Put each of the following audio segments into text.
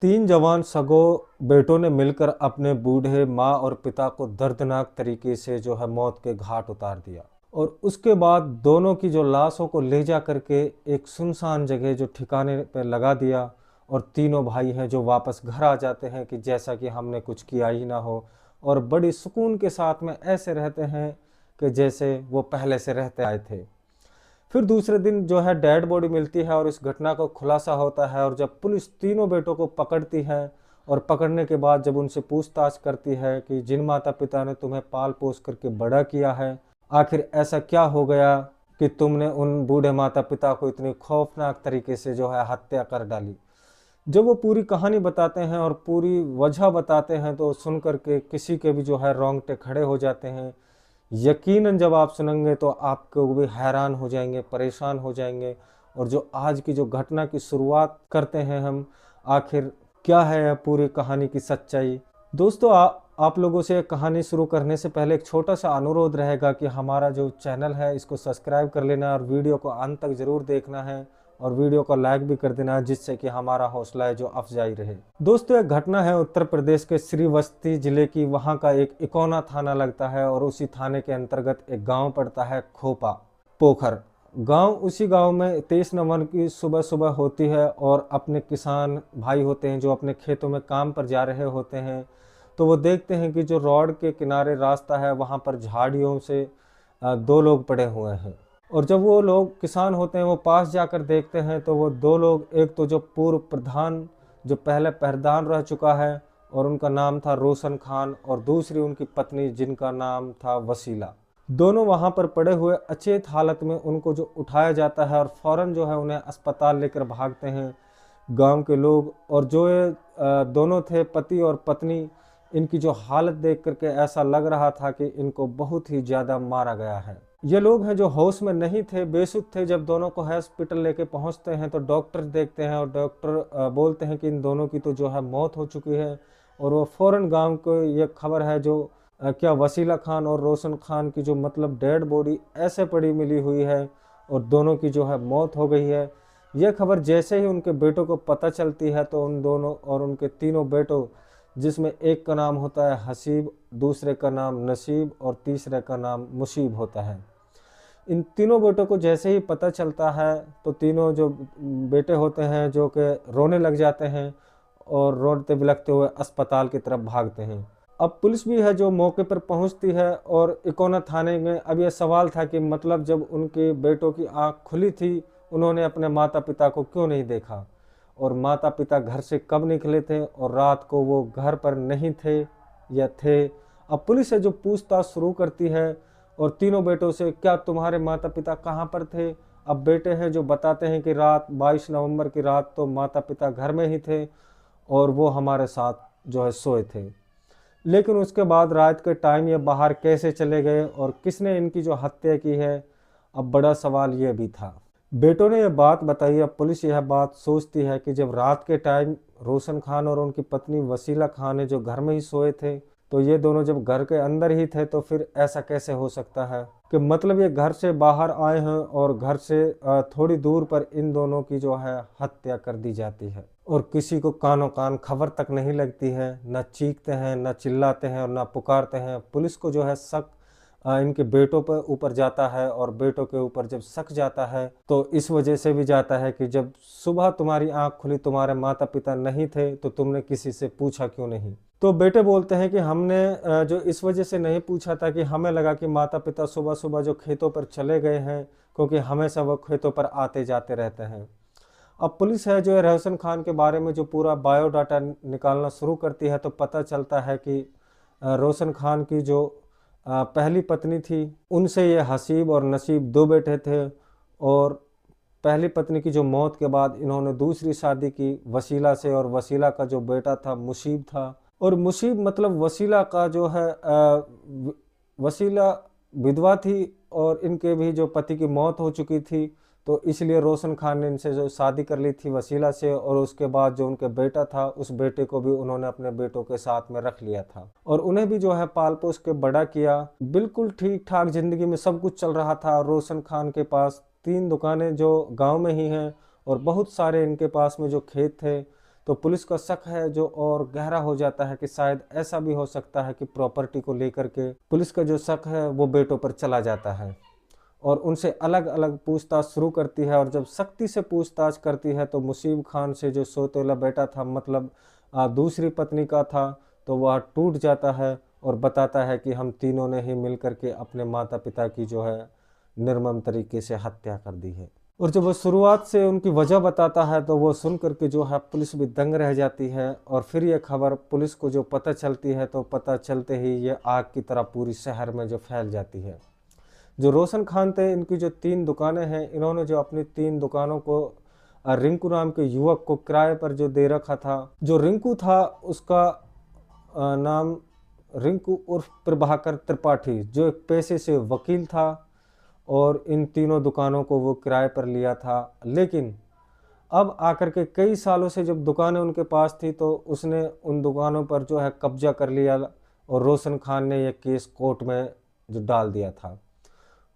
तीन जवान सगो बेटों ने मिलकर अपने बूढ़े माँ और पिता को दर्दनाक तरीके से मौत के घाट उतार दिया। और उसके बाद दोनों की जो लाशों को ले जा करके एक सुनसान जगह जो ठिकाने पर लगा दिया। और तीनों भाई हैं जो वापस घर आ जाते हैं कि जैसा कि हमने कुछ किया ही ना हो, और बड़ी सुकून के साथ में ऐसे रहते हैं कि जैसे वो पहले से रहते आए थे। फिर दूसरे दिन डेड बॉडी मिलती है और इस घटना को खुलासा होता है। और जब पुलिस तीनों बेटों को पकड़ती है और पकड़ने के बाद जब उनसे पूछताछ करती है कि जिन माता पिता ने तुम्हें पाल पोस करके बड़ा किया है, आखिर ऐसा क्या हो गया कि तुमने उन बूढ़े माता पिता को इतनी खौफनाक तरीके से हत्या कर डाली। जब वो पूरी कहानी बताते हैं और पूरी वजह बताते हैं तो सुन करके किसी के भी रोंगटे खड़े हो जाते हैं। यकीनन जब आप सुनेंगे तो आपको भी हैरान हो जाएंगे, परेशान हो जाएंगे। और जो आज की जो घटना की शुरुआत करते हैं हम, आखिर क्या है यह पूरी कहानी की सच्चाई। दोस्तों, आप लोगों से कहानी शुरू करने से पहले एक छोटा सा अनुरोध रहेगा कि हमारा जो चैनल है इसको सब्सक्राइब कर लेना और वीडियो को अंत तक ज़रूर देखना है और वीडियो को लाइक भी कर देना, जिससे कि हमारा हौसला है जो अफजाई रहे। दोस्तों, एक घटना है उत्तर प्रदेश के श्रीवस्ती जिले की। वहाँ का एक इकोना थाना लगता है और उसी थाने के अंतर्गत एक गांव पड़ता है, खोपा पोखर गांव। उसी गांव में 23 नवंबर की सुबह सुबह होती है और अपने किसान भाई होते हैं जो अपने खेतों में काम पर जा रहे होते हैं। तो वो देखते हैं कि जो रोड के किनारे रास्ता है वहाँ पर झाड़ियों से दो लोग पड़े हुए हैं। और जब वो लोग किसान होते हैं वो पास जाकर देखते हैं तो वो दो लोग, एक तो जो पूर्व प्रधान जो पहले पहलवान रह चुका है और उनका नाम था रोशन खान, और दूसरी उनकी पत्नी जिनका नाम था वसीला। दोनों वहां पर पड़े हुए अचेत हालत में उनको जो उठाया जाता है और फौरन उन्हें अस्पताल लेकर भागते हैं गांव के लोग। और जो ये दोनों थे पति और पत्नी, इनकी जो हालत देख करके ऐसा लग रहा था कि इनको बहुत ही ज़्यादा मारा गया है। ये लोग हैं जो होश में नहीं थे, बेसुध थे। जब दोनों को हॉस्पिटल लेके पहुंचते हैं तो डॉक्टर देखते हैं और डॉक्टर बोलते हैं कि इन दोनों की तो मौत हो चुकी है। और वो फौरन गांव को ये खबर है क्या वसीला खान और रोशन खान की डेड बॉडी ऐसे पड़ी मिली हुई है और दोनों की मौत हो गई है। यह खबर जैसे ही उनके बेटों को पता चलती है तो उन दोनों और उनके तीनों बेटों, जिसमें एक का नाम होता है हसीब, दूसरे का नाम नसीब और तीसरे का नाम मुसीब होता है, इन तीनों बेटों को जैसे ही पता चलता है तो तीनों जो बेटे होते हैं जो कि रोने लग जाते हैं और रोते बिलखते हुए अस्पताल की तरफ भागते हैं। अब पुलिस भी है जो मौके पर पहुंचती है और इकोना थाने में अब यह सवाल था कि जब उनके बेटों की आंख खुली थी उन्होंने अपने माता पिता को क्यों नहीं देखा, और माता पिता घर से कब निकले थे और रात को वो घर पर नहीं थे या थे। अब पुलिस है जो पूछताछ शुरू करती है और तीनों बेटों से, क्या तुम्हारे माता पिता कहाँ पर थे। अब बेटे हैं जो बताते हैं कि रात 22 नवंबर की रात तो माता पिता घर में ही थे और वो हमारे साथ सोए थे। लेकिन उसके बाद रात के टाइम ये बाहर कैसे चले गए और किसने इनकी हत्या की है, अब बड़ा सवाल ये भी था। बेटों ने यह बात बताई। अब पुलिस यह बात सोचती है कि जब रात के टाइम रोशन खान और उनकी पत्नी वसीला खान है जो घर में ही सोए थे, तो ये दोनों जब घर के अंदर ही थे तो फिर ऐसा कैसे हो सकता है कि ये घर से बाहर आए हैं और घर से थोड़ी दूर पर इन दोनों की हत्या कर दी जाती है और किसी को कानों कान खबर तक नहीं लगती है। न चीखते हैं, न चिल्लाते हैं और न पुकारते हैं। पुलिस को शक इनके बेटों पर ऊपर जाता है और बेटों के ऊपर जब शक जाता है तो इस वजह से भी जाता है कि जब सुबह तुम्हारी आंख खुली तुम्हारे माता पिता नहीं थे तो तुमने किसी से पूछा क्यों नहीं। तो बेटे बोलते हैं कि हमने जो इस वजह से नहीं पूछा था कि हमें लगा कि माता पिता सुबह सुबह जो खेतों पर चले गए हैं, क्योंकि हमेशा वो खेतों पर आते जाते रहते हैं। अब पुलिस है जो रोशन खान के बारे में जो पूरा बायोडाटा निकालना शुरू करती है तो पता चलता है कि रोशन खान की जो पहली पत्नी थी उनसे ये हसीब और नसीब दो बेटे थे। और पहली पत्नी की जो मौत के बाद इन्होंने दूसरी शादी की वसीला से और वसीला का जो बेटा था मुसीब था। और मुसीब वसीला का वसीला विधवा थी और इनके भी जो पति की मौत हो चुकी थी, तो इसलिए रोशन खान ने इनसे जो शादी कर ली थी वसीला से। और उसके बाद जो उनके बेटा था उस बेटे को भी उन्होंने अपने बेटों के साथ में रख लिया था और उन्हें भी पाल पोस के बड़ा किया। बिल्कुल ठीक ठाक जिंदगी में सब कुछ चल रहा था। रोशन खान के पास 3 दुकानें जो गांव में ही हैं और बहुत सारे इनके पास में जो खेत थे, तो पुलिस का शक है जो और गहरा हो जाता है कि शायद ऐसा भी हो सकता है कि प्रॉपर्टी को लेकर के पुलिस का जो शक है वो बेटों पर चला जाता है और उनसे अलग अलग पूछताछ शुरू करती है। और जब सख्ती से पूछताछ करती है तो मुसीब खान से जो सौतेला बेटा था, मतलब दूसरी पत्नी का था, तो वह टूट जाता है और बताता है कि हम तीनों ने ही मिलकर के अपने माता पिता की जो है निर्मम तरीके से हत्या कर दी है। और जब वो शुरुआत से उनकी वजह बताता है तो वो सुन करके जो है पुलिस भी दंग रह जाती है। और फिर ये खबर पुलिस को जो पता चलती है तो पता चलते ही ये आग की तरह पूरी शहर में जो फैल जाती है। जो रोशन खान थे, इनकी जो 3 दुकानें हैं, इन्होंने जो अपनी 3 दुकानों को रिंकू नाम के युवक को किराए पर जो दे रखा था। जो रिंकू था उसका नाम रिंकू उर्फ प्रभाकर त्रिपाठी, जो एक पेशे से वकील था और इन तीनों दुकानों को वो किराए पर लिया था। लेकिन अब आकर के कई सालों से जब दुकानें उनके पास थी तो उसने उन दुकानों पर जो है कब्जा कर लिया और रोशन खान ने यह केस कोर्ट में जो डाल दिया था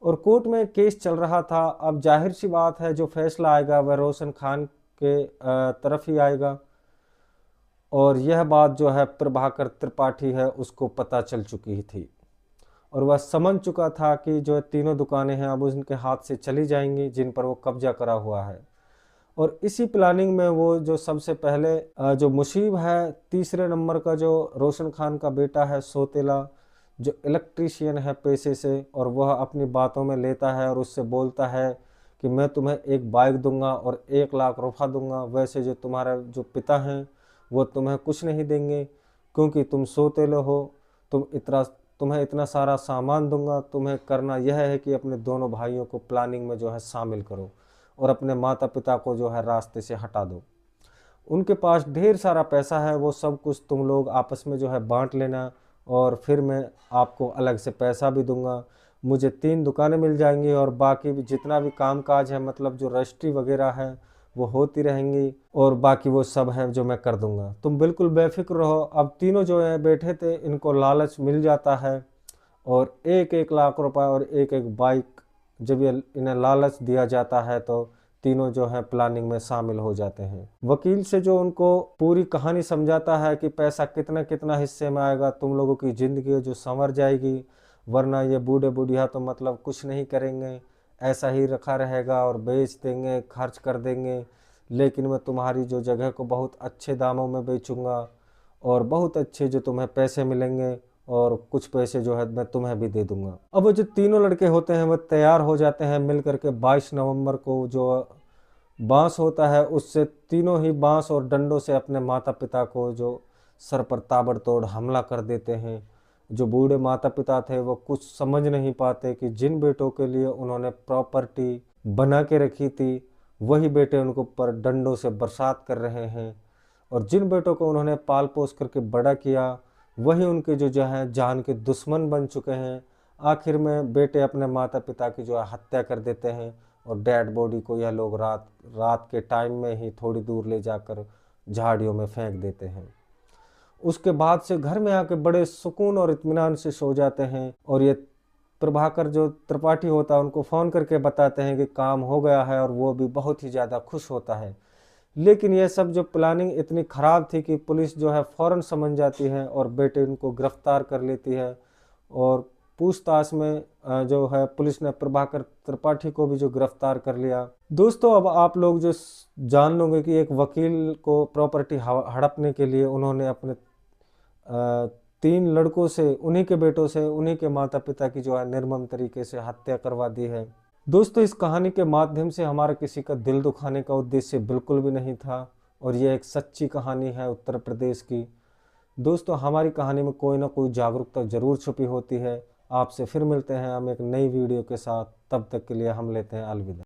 और कोर्ट में केस चल रहा था। अब जाहिर सी बात है जो फैसला आएगा वह रोशन खान के तरफ ही आएगा और यह बात जो है प्रभाकर त्रिपाठी है उसको पता चल चुकी थी और वह समझ चुका था कि जो तीनों दुकानें हैं अब उनके हाथ से चली जाएंगी जिन पर वो कब्जा करा हुआ है। और इसी प्लानिंग में वो जो सबसे पहले जो मुशीब है, तीसरे नंबर का जो रोशन खान का बेटा है सौतेला, जो इलेक्ट्रीशियन है पेशे से, और वह अपनी बातों में लेता है और उससे बोलता है कि मैं तुम्हें एक बाइक दूंगा और 1 लाख रुपया दूंगा। वैसे जो तुम्हारा जो पिता हैं वो तुम्हें कुछ नहीं देंगे क्योंकि तुम सौतेले हो। तुम्हें इतना सारा सामान दूंगा, तुम्हें करना यह है कि अपने दोनों भाइयों को प्लानिंग में जो है शामिल करो और अपने माता पिता को जो है रास्ते से हटा दो। उनके पास ढेर सारा पैसा है, वो सब कुछ तुम लोग आपस में जो है बांट लेना और फिर मैं आपको अलग से पैसा भी दूंगा। मुझे 3 दुकानें मिल जाएंगी और बाकी भी जितना भी काम काज है, मतलब जो रजिस्ट्री वगैरह है वो होती रहेंगी और बाकी वो सब है जो मैं कर दूंगा। तुम बिल्कुल बेफिक्र रहो। अब तीनों जो है बैठे थे, इनको लालच मिल जाता है और 1-1 लाख रुपए और 1-1 बाइक जब ये इन्हें लालच दिया जाता है तो तीनों जो है प्लानिंग में शामिल हो जाते हैं। वकील से जो उनको पूरी कहानी समझाता है कि पैसा कितना कितना हिस्से में आएगा, तुम लोगों की ज़िंदगी जो संवर जाएगी, वरना ये बूढ़े बूढ़िया तो मतलब कुछ नहीं करेंगे, ऐसा ही रखा रहेगा और बेच देंगे, खर्च कर देंगे। लेकिन मैं तुम्हारी जो जगह को बहुत अच्छे दामों में बेचूंगा और बहुत अच्छे जो तुम्हें पैसे मिलेंगे और कुछ पैसे जो है मैं तुम्हें भी दे दूंगा। अब वो जो तीनों लड़के होते हैं वो तैयार हो जाते हैं मिल करके। 22 नवंबर को जो बांस होता है उससे तीनों ही बांस और डंडों से अपने माता पिता को जो सर पर ताबड़तोड़ हमला कर देते हैं। जो बूढ़े माता पिता थे वो कुछ समझ नहीं पाते कि जिन बेटों के लिए उन्होंने प्रॉपर्टी बना के रखी थी वही बेटे उनके ऊपर डंडों से बरसात कर रहे हैं और जिन बेटों को उन्होंने पाल पोस करके बड़ा किया वही उनके जो है जान के दुश्मन बन चुके हैं। आखिर में बेटे अपने माता पिता की जो है हत्या कर देते हैं और डेड बॉडी को यह लोग रात के टाइम में ही थोड़ी दूर ले जाकर झाड़ियों में फेंक देते हैं। उसके बाद से घर में आके बड़े सुकून और इत्मीनान से सो जाते हैं और ये प्रभाकर जो त्रिपाठी होता है उनको फ़ोन करके बताते हैं कि काम हो गया है और वो भी बहुत ही ज़्यादा खुश होता है। लेकिन यह सब जो प्लानिंग इतनी ख़राब थी कि पुलिस जो है फ़ौरन समझ जाती है और बेटे उनको गिरफ्तार कर लेती है और पूछताछ में जो है पुलिस ने प्रभाकर त्रिपाठी को भी जो गिरफ्तार कर लिया। दोस्तों, अब आप लोग जो जान लोगे कि एक वकील को प्रॉपर्टी हड़पने के लिए उन्होंने अपने 3 लड़कों से, उन्हीं के बेटों से, उन्हीं के माता पिता की जो है निर्मम तरीके से हत्या करवा दी है। दोस्तों, इस कहानी के माध्यम से हमारा किसी का दिल दुखाने का उद्देश्य बिल्कुल भी नहीं था और यह एक सच्ची कहानी है उत्तर प्रदेश की। दोस्तों, हमारी कहानी में कोई ना कोई जागरूकता जरूर छुपी होती है। आपसे फिर मिलते हैं हम एक नई वीडियो के साथ। तब तक के लिए हम लेते हैं अलविदा।